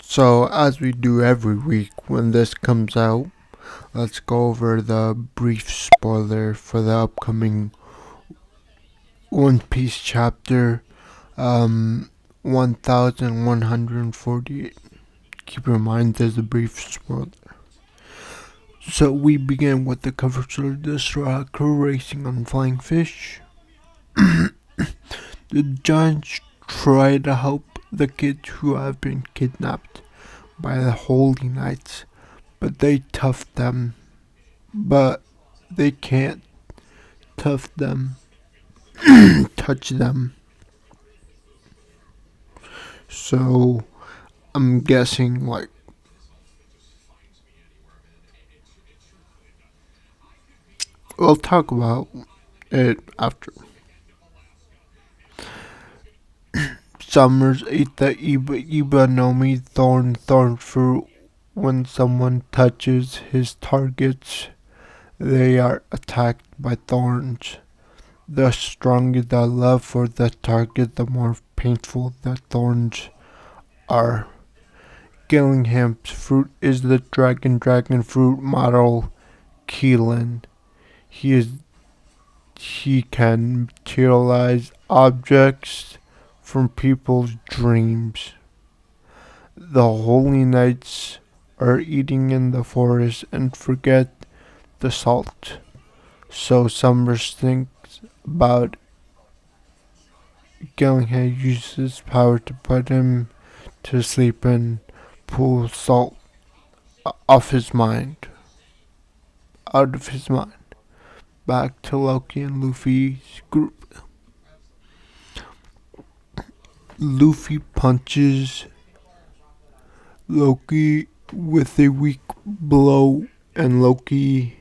So, as we do every week when this comes out, let's go over the brief spoiler for the upcoming One Piece chapter 1148. Keep in mind there's a brief spoiler. So, we begin with the coverage of the Straw Crew racing on flying fish. The giants try to help the kids who have been kidnapped by the Holy Knights, but they tough them. But they can't tough them, touch them. So I'm guessing we'll talk about it after. Summers ate the Iba Nomi thorn fruit. When someone touches his targets, they are attacked by thorns. The stronger the love for the target, the more painful the thorns are. Gillingham's fruit is the dragon fruit model Keelan. He can materialize objects from people's dreams. The Holy Knights are eating in the forest and forget the salt. So Summers thinks about Gillingham uses his power to put him to sleep and pull salt off his mind. Out of his mind. Back to Loki and Luffy's group. Luffy punches Loki with a weak blow and Loki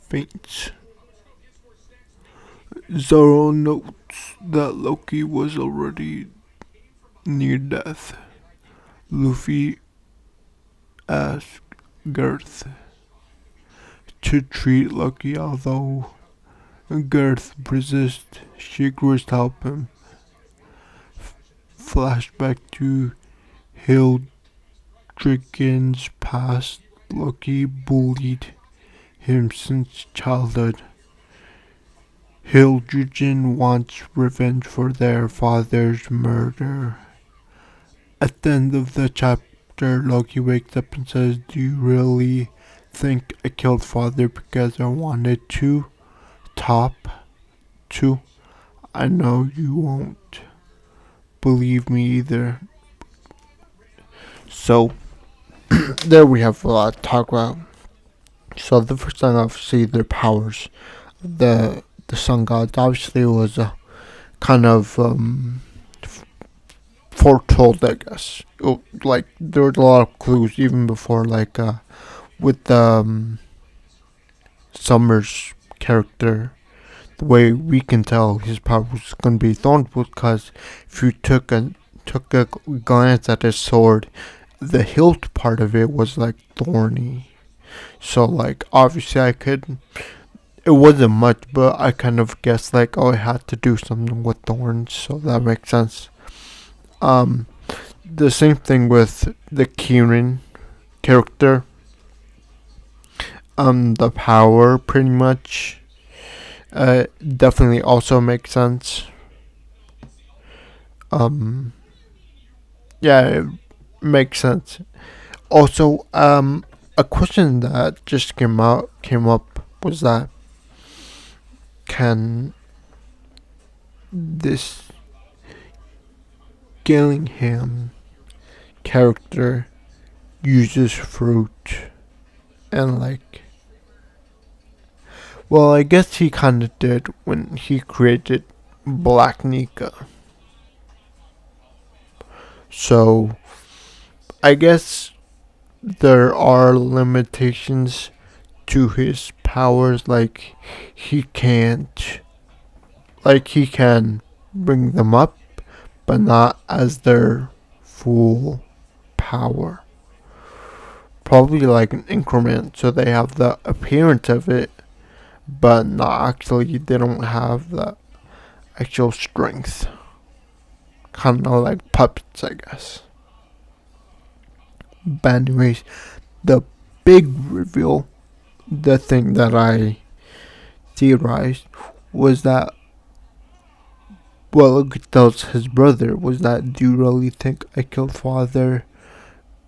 faints. Zoro notes that Loki was already near death. Luffy asks Girth to treat Loki, although Girth resists. She agrees to help him. Flashback to Hildriggen's past. Loki bullied him since childhood. Hildriggen wants revenge for their father's murder. At the end of the chapter, Loki wakes up and says, "Do you really think I killed father because I wanted to? Top 2. I know you won't believe me either." So, there we have a lot to talk about. So, the first thing, obviously, their powers. The sun gods, obviously, was a kind of foretold, I guess. There was a lot of clues even before, with Summers' character. The way we can tell his power was going to be thorns because if you took a glance at his sword, the hilt part of it was thorny. So obviously it wasn't much, but I kind of guessed it had to do something with thorns, so that makes sense. The same thing with the Kieran character. The power pretty much definitely also makes sense. Yeah, it makes sense. Also, a question that just came up was that can this Gillingham character uses fruit and well, I guess he kind of did when he created Black Nika. So, I guess there are limitations to his powers, he can't, he can bring them up, but not as their full power. Probably an increment, so they have the appearance of it, but not actually, they don't have the actual strength. Kind of like puppets, I guess. But anyways, the big reveal, the thing that I theorized, was that, well, Luke tells his brother, was that, do you really think I killed father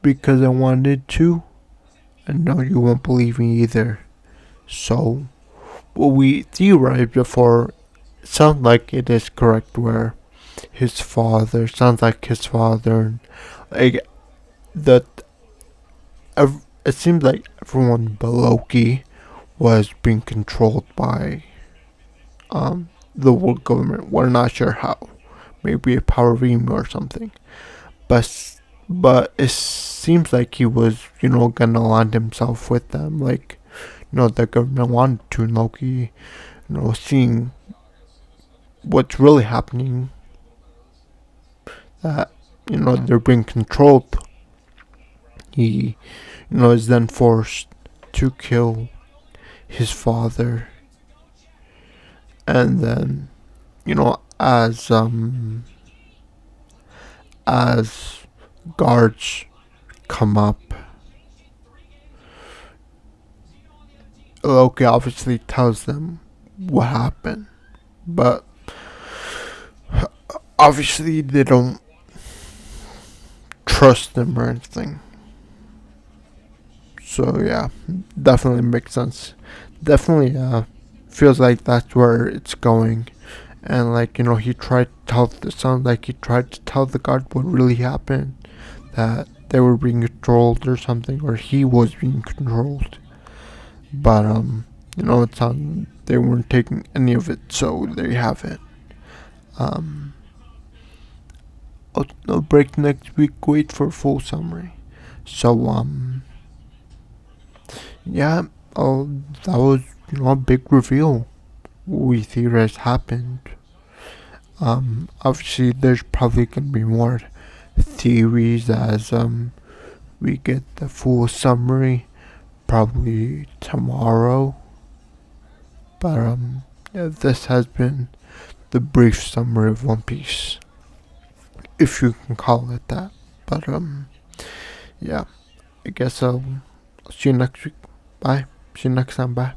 because I wanted to? And no, you won't believe me either. So, what we theorized before sounds like it is correct, where his father sounds like his father, like that. It seems like everyone but Loki was being controlled by the world government. We're not sure how. Maybe a power beam or something. But it seems like he was, gonna land himself with them. Like, the government wanted to, and Loki, seeing what's really happening, that, they're being controlled. He, is then forced to kill his father. And then, as guards come up, Loki obviously tells them what happened, but obviously they don't trust him or anything. So yeah, definitely makes sense. Definitely feels like that's where it's going. And like, he tried to tell, it sounds like he tried to tell the guard what really happened, that they were being controlled or something, or he was being controlled. But it sounded they weren't taking any of it, so there you have it. Um, I'll break next week. Wait for a full summary. So yeah, that was a big reveal. We theorized happened. Obviously, there's probably gonna be more theories as we get the full summary probably tomorrow. But yeah, this has been the brief summary of One Piece, if you can call it that. But yeah, I guess I'll see you next week. Bye. See you next time. Bye.